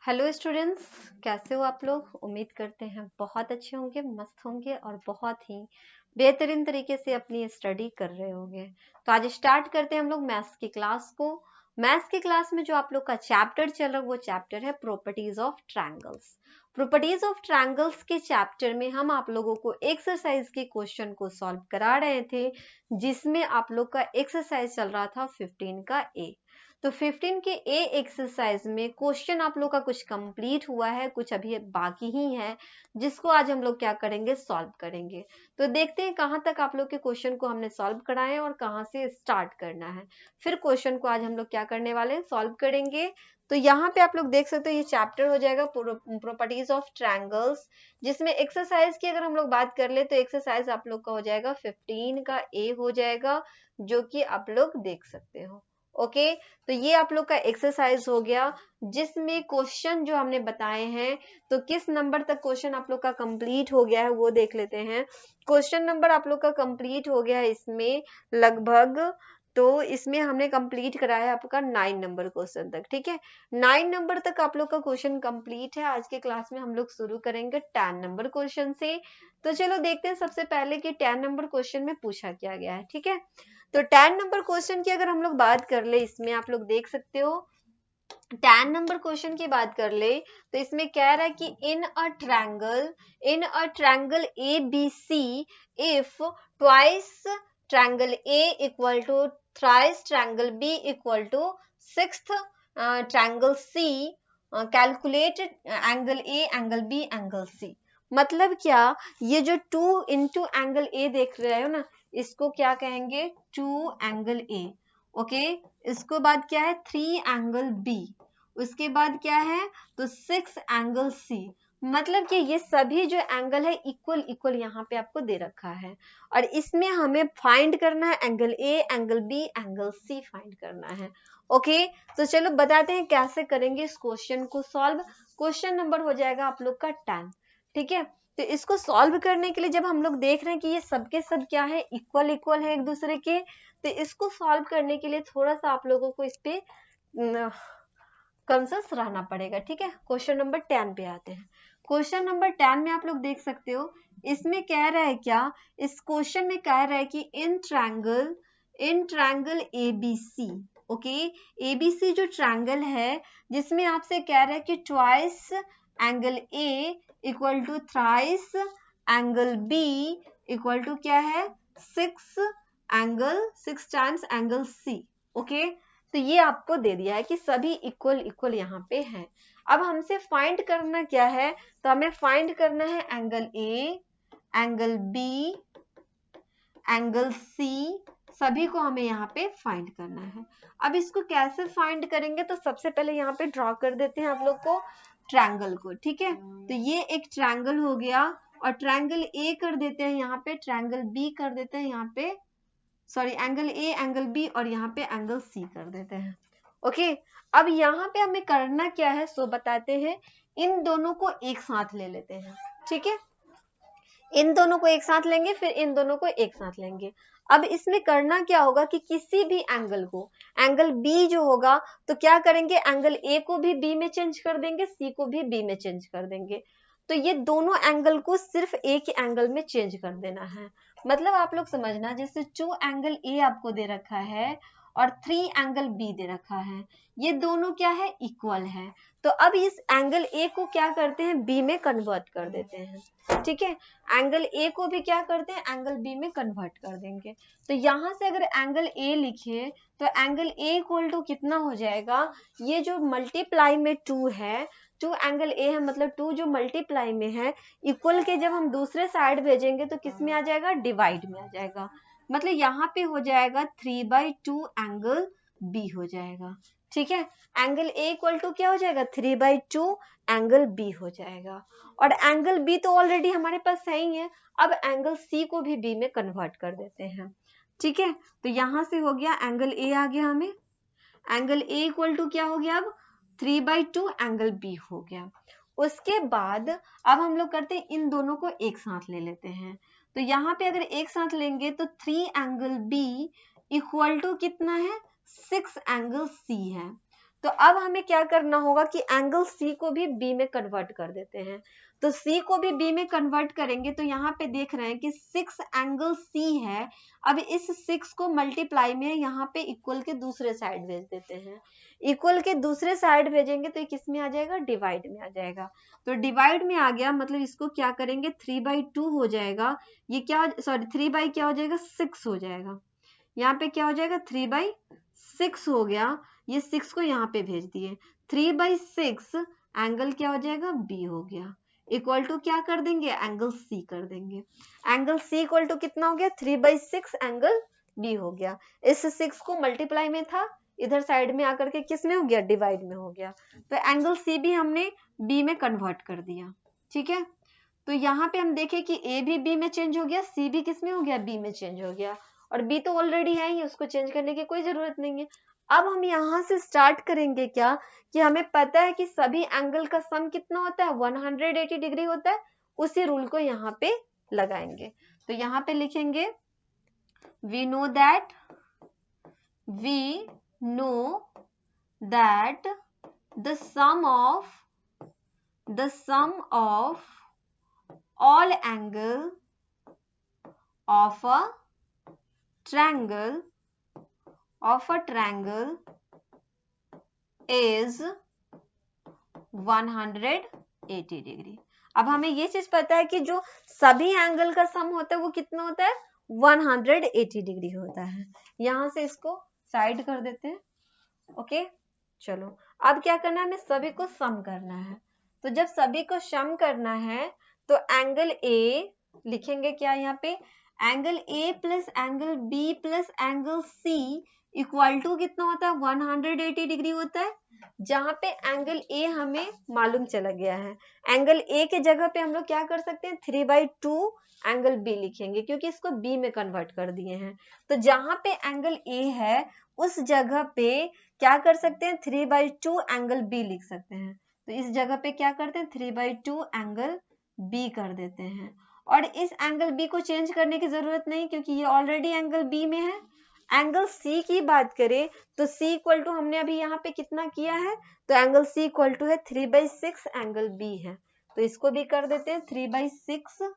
Hello students, कैसे हो आप लोग। उम्मीद करते हैं बहुत अच्छे होंगे, मस्त होंगे और बहुत ही बेहतरीन तरीके से अपनी स्टडी कर रहे होंगे। तो आज स्टार्ट करते हैं हम लोग मैथ्स की क्लास को। मैथ्स की क्लास में जो आप लोग का चैप्टर चल रहा है वो चैप्टर है properties of triangles. Properties of triangles के चैप्टर में हम आप लोगों को एक्सरसाइज के क्वेश्चन को सॉल्व करा रहे थे, जिसमें आप लोग का एक्सरसाइज चल रहा था 15 का ए। तो 15 के ए एक्सरसाइज में क्वेश्चन आप लोग का कुछ कंप्लीट हुआ है, कुछ अभी बाकी ही है, जिसको आज हम लोग क्या करेंगे, सॉल्व करेंगे। तो देखते हैं कहाँ तक आप लोग के क्वेश्चन को हमने सॉल्व कराए और कहाँ से स्टार्ट करना है। फिर क्वेश्चन को आज हम लोग क्या करने वाले हैं, सॉल्व करेंगे। तो यहाँ पे आप लोग देख सकते हो ये चैप्टर हो जाएगा प्रॉपर्टीज ऑफ ट्रायंगल्स, जिसमें एक्सरसाइज की अगर हम लोग बात कर ले तो एक्सरसाइज आप लोग का हो जाएगा 15 का ए हो जाएगा, जो कि आप लोग देख सकते हो। ओके, तो ये आप लोग का एक्सरसाइज हो गया, जिसमें क्वेश्चन जो हमने बताए हैं, तो किस नंबर तक क्वेश्चन आप लोग का कंप्लीट हो गया है वो देख लेते हैं। क्वेश्चन नंबर आप लोग का कंप्लीट हो गया है इसमें लगभग, तो इसमें हमने कंप्लीट कराया है आपका 9 नंबर क्वेश्चन तक। ठीक है, 9 नंबर तक आप लोग का क्वेश्चन कंप्लीट है। आज के क्लास में हम लोग शुरू करेंगे 10 नंबर क्वेश्चन से। तो चलो देखते हैं सबसे पहले कि 10 नंबर क्वेश्चन में पूछा क्या गया है। ठीक है, तो 10 नंबर क्वेश्चन की अगर हम लोग बात कर ले, इसमें आप लोग देख सकते हो 10 नंबर क्वेश्चन की बात कर ले तो इसमें कह रहा है कि in a triangle A B C if twice triangle A equal to thrice triangle B equal to sixth triangle C, calculate angle A angle B angle C. मतलब क्या, ये जो 2 इंटू एंगल ए देख रहे हो ना, इसको क्या कहेंगे, 2 एंगल ए। ओके, इसको बाद क्या है, 3 एंगल बी, उसके बाद क्या है तो 6 एंगल सी। मतलब कि ये सभी जो एंगल है इक्वल इक्वल यहाँ पे आपको दे रखा है, और इसमें हमें फाइंड करना है angle A angle B angle C find करना है। ओके, तो चलो बताते हैं कैसे करेंगे इस क्वेश्चन को सॉल्व। क्वेश्चन नंबर हो जाएगा आप लोग का 10। ठीक है, तो इसको सॉल्व करने के लिए जब हम लोग देख रहे हैं कि ये सबके सब क्या है, इक्वल इक्वल है एक दूसरे के, तो इसको सॉल्व करने के लिए थोड़ा सा आप लोगों को इस पे कंसस रहना पड़ेगा। ठीक है, क्वेश्चन नंबर 10 पे आते हैं। क्वेश्चन नंबर 10 में आप लोग देख सकते हो, इसमें कह रहा है क्या, इस क्वेश्चन में कह रहा है कि in triangle ABC. Okay, ABC जो ट्रायंगल है, जिसमें आपसे कह रहा है कि twice angle A equal to thrice angle B equal to क्या है, 6 टाइम्स एंगल सी। ओके, तो ये आपको दे दिया है कि सभी इक्वल इक्वल यहाँ पे हैं। अब हमसे फाइंड करना क्या है, तो हमें फाइंड करना है angle A angle B angle C, सभी को हमें यहाँ पे फाइंड करना है। अब इसको कैसे फाइंड करेंगे, तो सबसे पहले यहाँ पे ड्रॉ कर देते हैं आप लोग को ट्रायंगल को। ठीक है, तो ये एक ट्रायंगल हो गया, और ट्रायंगल ए कर देते हैं यहाँ पे, ट्रायंगल बी कर देते हैं यहाँ पे, sorry angle A angle B, और यहाँ पे एंगल सी कर देते हैं। ओके, अब यहाँ पे हमें करना क्या है सो बताते हैं। इन दोनों को एक साथ ले लेते हैं। ठीक है, इन दोनों को एक साथ लेंगे, फिर इन दोनों को एक साथ लेंगे। अब इसमें करना क्या होगा कि किसी भी एंगल को, एंगल बी जो होगा तो क्या करेंगे, एंगल ए को भी बी में चेंज कर देंगे, सी को भी बी में चेंज कर देंगे। तो ये दोनों एंगल को सिर्फ एक ही एंगल में चेंज कर देना है। मतलब आप लोग समझना, जैसे 2 एंगल ए आपको दे रखा है और 3 एंगल बी दे रखा है, ये दोनों क्या है, इक्वल है। तो अब इस एंगल ए को क्या करते हैं, बी में कन्वर्ट कर देते हैं। ठीक है, एंगल ए को भी क्या करते हैं, एंगल बी में कन्वर्ट कर देंगे। तो यहां से अगर एंगल ए लिखे तो एंगल ए इक्वल टू कितना हो जाएगा, ये जो मल्टीप्लाई में 2 है, 2 एंगल ए है, मतलब 2 जो मल्टीप्लाई में है, इक्वल के जब हम दूसरे साइड भेजेंगे तो किस में आ जाएगा, डिवाइड में आ जाएगा। मतलब यहाँ पे हो जाएगा 3/2 एंगल बी हो जाएगा। ठीक है, एंगल ए इक्वल टू क्या हो जाएगा, 3/2 एंगल बी हो जाएगा। और एंगल बी तो ऑलरेडी हमारे पास है ही है, अब एंगल सी को भी बी में कन्वर्ट कर देते हैं। ठीक है, तो यहां से हो गया एंगल ए आ गया, हमें एंगल ए इक्वल टू क्या हो गया, अब 3/2 एंगल बी हो गया। उसके बाद अब हम लोग करते हैं, इन दोनों को एक साथ ले लेते हैं। तो यहाँ पे अगर एक साथ लेंगे तो 3 एंगल बी इक्वल टू कितना है, 6 एंगल सी है। तो अब हमें क्या करना होगा कि एंगल सी को भी बी में कन्वर्ट कर देते हैं। तो सी को भी बी में कन्वर्ट करेंगे तो यहाँ पे देख रहे हैं कि 6 एंगल सी है। अब इस 6 को मल्टीप्लाई में यहाँ पे इक्वल के दूसरे साइड भेज देते हैं। इक्वल के दूसरे साइड भेजेंगे तो किस में आ जाएगा, डिवाइड में आ जाएगा। तो डिवाइड में आ गया, मतलब इसको क्या करेंगे 3/2 हो जाएगा। ये क्या, सॉरी 3 बाई क्या हो जाएगा 6 हो जाएगा। यहाँ पे क्या हो जाएगा 3/6 हो गया। ये 6 को यहाँ पे भेज दिए, 3/6 एंगल क्या हो जाएगा बी हो गया। इक्वल टू क्या कर देंगे, एंगल सी कर देंगे। एंगल सी इक्वल टू कितना हो गया 3/6 एंगल बी हो गया। इस 6 को मल्टीप्लाई में था, इधर साइड में आकर के किस में हो गया, डिवाइड में हो गया। तो एंगल सी भी हमने बी में कन्वर्ट कर दिया। ठीक है, तो यहाँ पे हम देखें कि ए भी बी में चेंज हो गया, सी भी किस में हो गया, बी में चेंज हो गया। और बी तो ऑलरेडी है ही, उसको चेंज करने की कोई जरूरत नहीं है। अब हम यहाँ से स्टार्ट करेंगे क्या, कि हमें पता है कि सभी एंगल का सम कितना होता है 180 डिग्री होता है। उसी रूल को यहाँ पे लगाएंगे। तो यहाँ पे लिखेंगे we know that the sum of all angle of a triangle is 180 degree. अब हमें ये चीज पता है कि जो सभी एंगल का सम होता है वो कितना होता है 180 डिग्री होता है। यहां से इसको साइड कर देते हैं। ओके, चलो अब क्या करना है, हमें सभी को सम करना है। तो जब सभी को सम करना है तो एंगल ए लिखेंगे क्या, यहाँ पे angle A plus angle B plus angle C equal to कितना होता है 180 डिग्री होता है। जहां पे एंगल ए हमें मालूम चला गया है, एंगल ए के जगह पे हम लोग क्या कर सकते हैं 3/2 एंगल बी लिखेंगे, क्योंकि इसको बी में कन्वर्ट कर दिए हैं। तो जहां पे एंगल ए है उस जगह पे क्या कर सकते हैं 3/2 एंगल बी लिख सकते हैं। तो इस जगह पे क्या करते हैं 3/2 एंगल बी कर देते हैं। और इस एंगल बी को चेंज करने की जरूरत नहीं, क्योंकि ये ऑलरेडी एंगल बी में है। एंगल सी की बात करें तो सी इक्वल टू हमने अभी यहाँ पे कितना किया है, तो एंगल सी इक्वल टू है 3/6 एंगल बी है। तो इसको भी कर देते हैं 3/6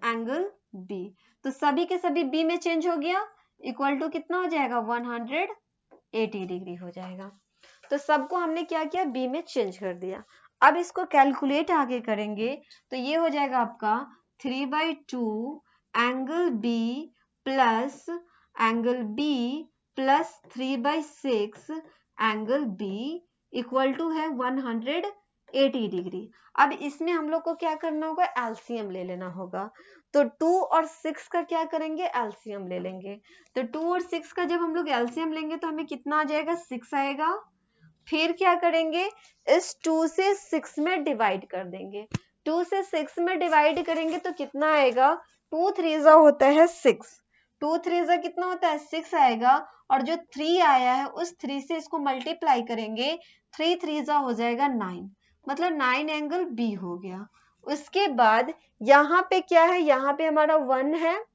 एंगल बी। तो सभी के सभी बी में चेंज हो गया, इक्वल टू कितना हो जाएगा 180 डिग्री हो जाएगा। तो सबको हमने क्या किया बी में चेंज कर दिया। अब इसको कैलकुलेट आगे करेंगे तो ये हो जाएगा आपका 3/2 angle B plus angle B plus 3/6 angle B equal to है 180 डिग्री। अब इसमें हम लोग को क्या करना होगा, एलसीएम ले लेना होगा। तो 2 और 6 का क्या करेंगे, एलसीएम ले लेंगे। तो 2 और 6 का जब हम लोग एलसीएम लेंगे तो हमें कितना आ जाएगा 6 आएगा। फिर क्या करेंगे, इस 2 से 6 में डिवाइड कर देंगे। 2 से 6 में डिवाइड करेंगे तो कितना आएगा, 2 3 होता है 6, 2 3 कितना होता है 6 आएगा। और जो 3 आया है उस 3 से इसको मल्टीप्लाई करेंगे, 3 3 हो जाएगा 9, मतलब 9 एंगल बी हो गया। उसके बाद यहाँ पे क्या है, यहाँ पे हमारा 1 है,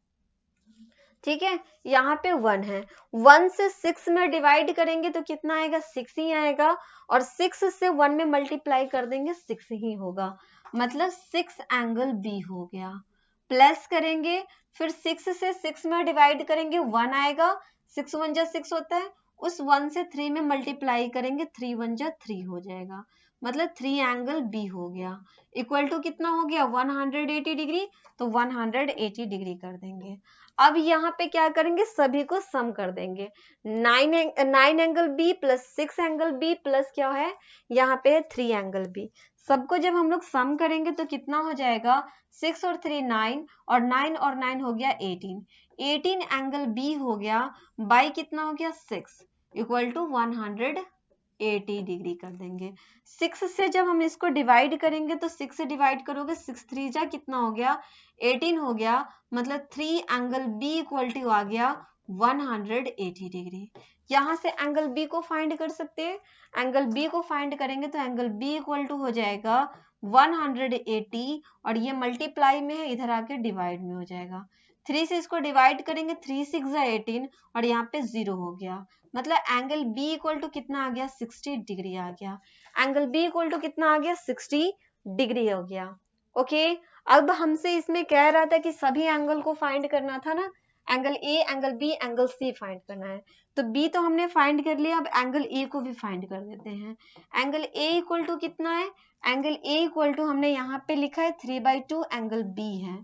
ठीक है, यहाँ पे 1 है। 1 से 6 में डिवाइड करेंगे तो कितना आएगा 6 ही आएगा। और 6 से 1 में मल्टीप्लाई कर देंगे 6 ही होगा, मतलब 6 एंगल बी हो गया। प्लस करेंगे, फिर 6 से 6 में डिवाइड करेंगे 1 आएगा, 6 1 जा 6 होता है, उस 1 से 3 में मल्टीप्लाई करेंगे 3 1 जा 3 हो जाएगा, मतलब 3 एंगल बी हो गया। इक्वल टू कितना हो गया 180 डिग्री, तो 180 डिग्री कर देंगे। अब यहाँ पे क्या करेंगे, सभी को सम कर देंगे। 9 angle B plus 6 angle B plus क्या है, यहाँ पे है 3 एंगल बी। सबको जब हम लोग सम करेंगे तो कितना हो जाएगा, 6 और 3 9, और 9 और 9 हो गया 18 एंगल बी हो गया, बाई कितना हो गया 6, इक्वल टू 180 डिग्री कर देंगे। 6 से जब हम इसको डिवाइड करेंगे तो 6 से डिवाइड करोगे 6 3 जा कितना हो गया 18 हो गया, मतलब 3 एंगल बी इक्वल टू आ गया 180 डिग्री। यहाँ से एंगल बी को फाइंड कर सकते हैं। एंगल बी को फाइंड करेंगे तो एंगल बी इक्वल टू हो जाएगा 180, और ये मल्टीप्लाई में है, इधर आके डिवाइड में हो जाएगा। 3 से इसको डिवाइड करेंगे, 3 6 18 और यहाँ पे 0 हो गया, मतलब एंगल बी इक्वल टू कितना आ गया, 60 डिग्री आ गया। एंगल बी इक्वल टू कितना आ गया, 60 डिग्री हो गया। ओके, अब हमसे इसमें कह रहा था कि सभी एंगल को फाइंड करना था ना, angle A, angle B, angle C find करना है। तो बी तो हमने फाइंड कर लिया, अब एंगल ए को भी फाइंड कर देते हैं। एंगल ए इक्वल टू कितना है, एंगल ए इक्वल टू हमने यहाँ पे लिखा है 3/2 एंगल बी है,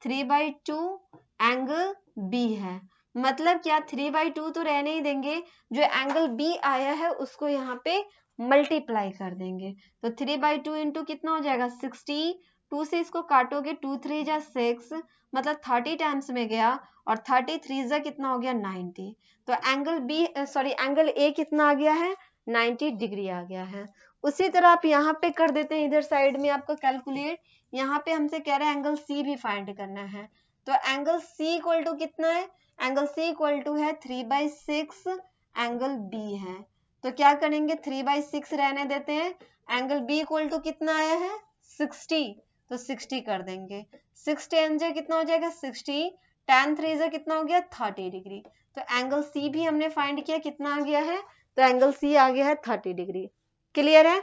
3/2 एंगल बी है। मतलब क्या, 3/2 तो रहने ही देंगे, जो एंगल बी आया है उसको यहाँ पे मल्टीप्लाई कर देंगे। तो 3/2 इंटू कितना हो जाएगा, 60, 2 से इसको काटोगे, 2 3 जा 6, मतलब 30 टाइम्स में गया, और 30 3 जा कितना हो गया, 90। तो angle B sorry angle A कितना आ गया है, 90 डिग्री आ गया है। उसी तरह आप यहाँ पे कर देते हैं, इधर साइड में आपको कैलकुलेट, यहाँ पे हमसे कह रहा है एंगल सी भी फाइंड करना है। तो एंगल सी इक्वल टू कितना है, एंगल सी इक्वल टू है 3/6 एंगल बी है। तो क्या करेंगे, 3/6 रहने देते हैं, एंगल बी इक्वल टू कितना आया है, 60, तो 60 कर देंगे, 6 10 जा कितना हो जाएगा, 60, tan 3 जा कितना हो गया, 30 डिग्री। तो एंगल सी भी हमने फाइंड किया, कितना आ गया है, तो एंगल सी आ गया है 30 डिग्री। क्लियर है,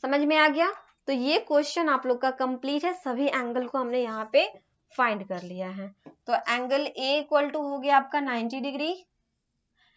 समझ में आ गया। तो ये क्वेश्चन आप लोग का कंप्लीट है, सभी एंगल को हमने यहाँ पे फाइंड कर लिया है। तो एंगल ए इक्वल टू हो गया आपका 90 डिग्री,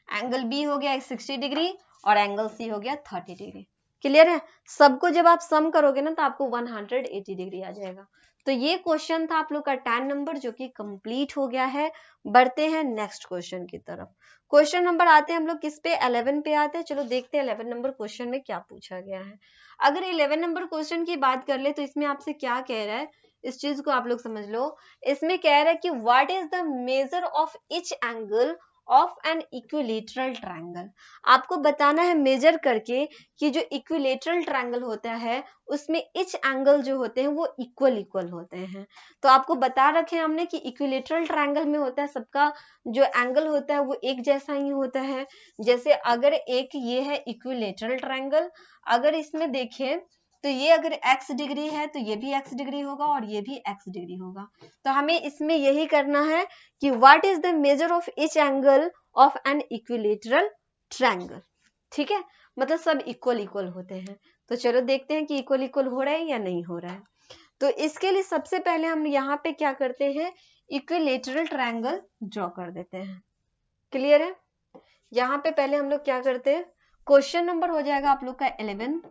एंगल बी हो गया 60 डिग्री, और एंगल सी हो गया 30 डिग्री। क्लियर है, सबको जब आप सम करोगे ना तो आपको 180 डिग्री आ जाएगा। तो ये क्वेश्चन था आप लोग का 10 नंबर, जो कि कंप्लीट हो गया है। बढ़ते हैं नेक्स्ट क्वेश्चन की तरफ। क्वेश्चन नंबर आते हैं हम लोग किस पे, 11 पे आते हैं। चलो देखते हैं 11 नंबर क्वेश्चन में क्या पूछा गया है। अगर 11 नंबर क्वेश्चन की बात कर ले तो इसमें आपसे क्या कह रहा है, इस चीज को आप लोग समझ लो। इसमें कह रहा है कि what is the measure of each angle of an equilateral triangle. आपको बताना है मेजर करके कि जो इक्विलेटरल ट्रायंगल होता है उसमें ईच एंगल जो होते हैं वो इक्वल होते हैं। तो आपको बता रखे हैं हमने कि इक्विलेटरल ट्रायंगल में होता है सबका जो एंगल होता है वो एक जैसा ही होता है। जैसे अगर एक ये है इक्विलेटरल ट्रायंगल, अगर इसमें देखें तो ये अगर x डिग्री है तो ये भी x डिग्री होगा और ये भी x डिग्री होगा। तो हमें इसमें यही करना है कि what is the measure of each angle of an equilateral triangle. ठीक है, मतलब सब इक्वल होते हैं। तो चलो देखते हैं कि इक्वल हो रहा है या नहीं हो रहा है। तो इसके लिए सबसे पहले हम यहाँ पे क्या करते हैं, इक्विलेटरल ट्रायंगल ड्रॉ कर देते हैं। क्लियर है, यहाँ पे पहले हम लोग क्या करते हैं, क्वेश्चन नंबर हो जाएगा आप लोग का 11,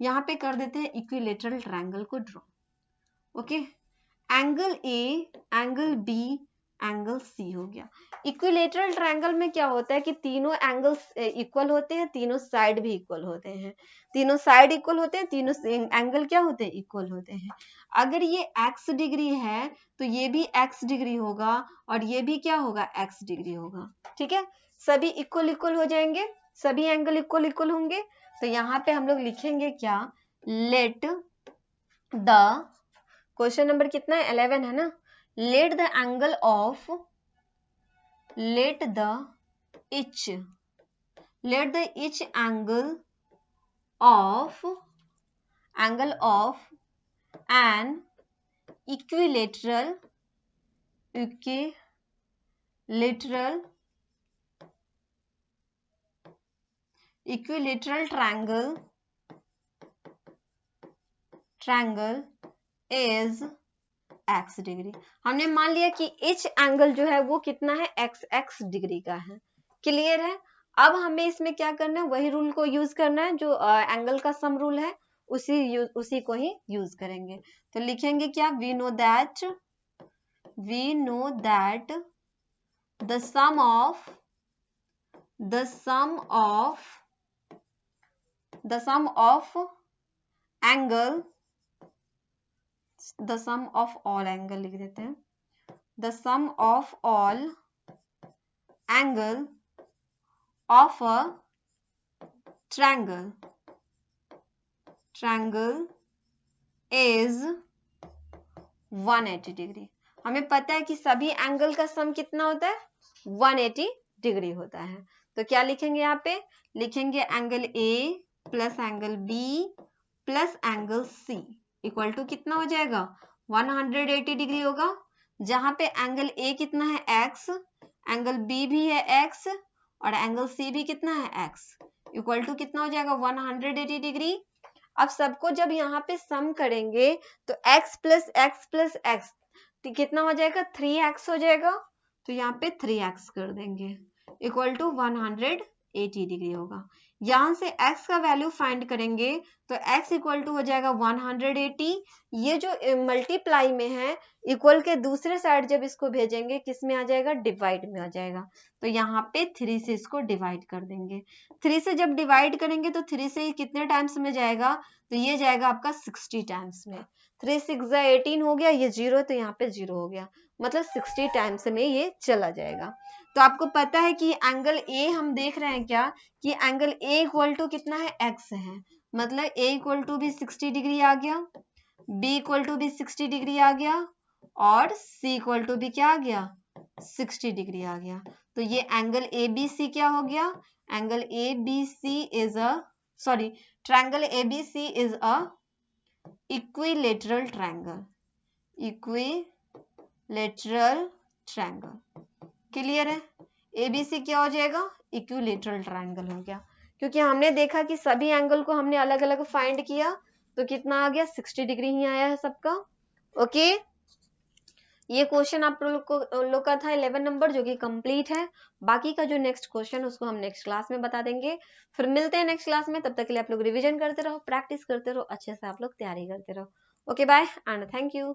यहाँ पे कर देते हैं इक्विलेटरल ट्रायंगल को draw. Okay, angle A, angle B, angle C हो गया। इक्विलेटरल ट्रायंगल में क्या होता है कि तीनों एंगल्स इक्वल होते हैं, तीनों साइड भी इक्वल होते हैं, तीनों साइड इक्वल होते हैं, तीनों एंगल क्या होते हैं, इक्वल होते हैं। अगर ये x डिग्री है तो ये भी x डिग्री होगा और ये भी क्या होगा, x डिग्री होगा। ठीक है, सभी इक्वल हो जाएंगे, सभी एंगल इक्वल होंगे। तो यहाँ पे हम लोग लिखेंगे क्या, लेट द, क्वेश्चन नंबर कितना है, 11 है ना, let the angle of, let the each angle of an equilateral triangle is x degree. हमने मान लिया कि each एंगल जो है वो कितना है, x डिग्री का है। क्लियर है, अब हमें इसमें क्या करना है, वही रूल को यूज करना है जो एंगल का सम रूल है, उसी को ही यूज करेंगे। तो लिखेंगे क्या, we know that the sum of all angle लिख देते हैं, the sum of all angle of a triangle is 180 degree. हमें पता है कि सभी एंगल का सम कितना होता है, 180 डिग्री होता है। तो क्या लिखेंगे, यहाँ पे लिखेंगे angle A plus angle B plus angle C equal to कितना हो जाएगा, 180 डिग्री होगा। जहां पे एंगल ए कितना है x, एंगल बी भी है x और एंगल सी भी कितना है x, इक्वल टू कितना हो जाएगा 180 डिग्री। अब सबको जब यहाँ पे सम करेंगे तो x plus x plus x कितना हो जाएगा 3x हो जाएगा, तो यहाँ पे 3x कर देंगे इक्वल टू 180 डिग्री होगा। यहाँ से x का वैल्यू फाइंड करेंगे तो x इक्वल टू हो जाएगा 180, ये जो मल्टीप्लाई में है इक्वल के दूसरे साइड जब इसको भेजेंगे किस में आ जाएगा, डिवाइड में आ जाएगा, तो यहाँ पे 3 से इसको डिवाइड कर देंगे। 3 से जब डिवाइड करेंगे तो 3 से कितने टाइम्स में जाएगा, तो ये जाएगा आपका 60 टाइम्स में। 3 6 18 हो गया, ये 0 तो यहाँ पे 0 हो गया, मतलब 60 टाइम्स में ये चला जाएगा। तो आपको पता है कि एंगल ए हम देख रहे हैं क्या, कि एंगल ए इक्वल टू कितना है x है, मतलब a इक्वल टू भी 60 डिग्री आ गया, b इक्वल टू भी 60 डिग्री आ गया और c इक्वल टू भी क्या आ गया 60 डिग्री आ गया। तो ये एंगल ABC क्या हो गया, angle ABC is a sorry triangle ABC is a equilateral triangle, equilateral triangle. Clear है, ABC क्या हो जाएगा, इक्विलेटरल ट्रायंगल हो गया, क्योंकि हमने देखा कि सभी एंगल को हमने अलग अलग फाइंड किया तो कितना आ गया 60 डिग्री ही आया है सबका। ओके, ये क्वेश्चन आप लोग का था 11 नंबर जो कि कंप्लीट है। बाकी का जो नेक्स्ट क्वेश्चन उसको हम नेक्स्ट क्लास में बता देंगे। फिर मिलते हैं नेक्स्ट क्लास में, तब तक के लिए आप लोग रिवीजन करते रहो, प्रैक्टिस करते रहो, अच्छे से आप लोग तैयारी करते रहो। Okay bye and thank you.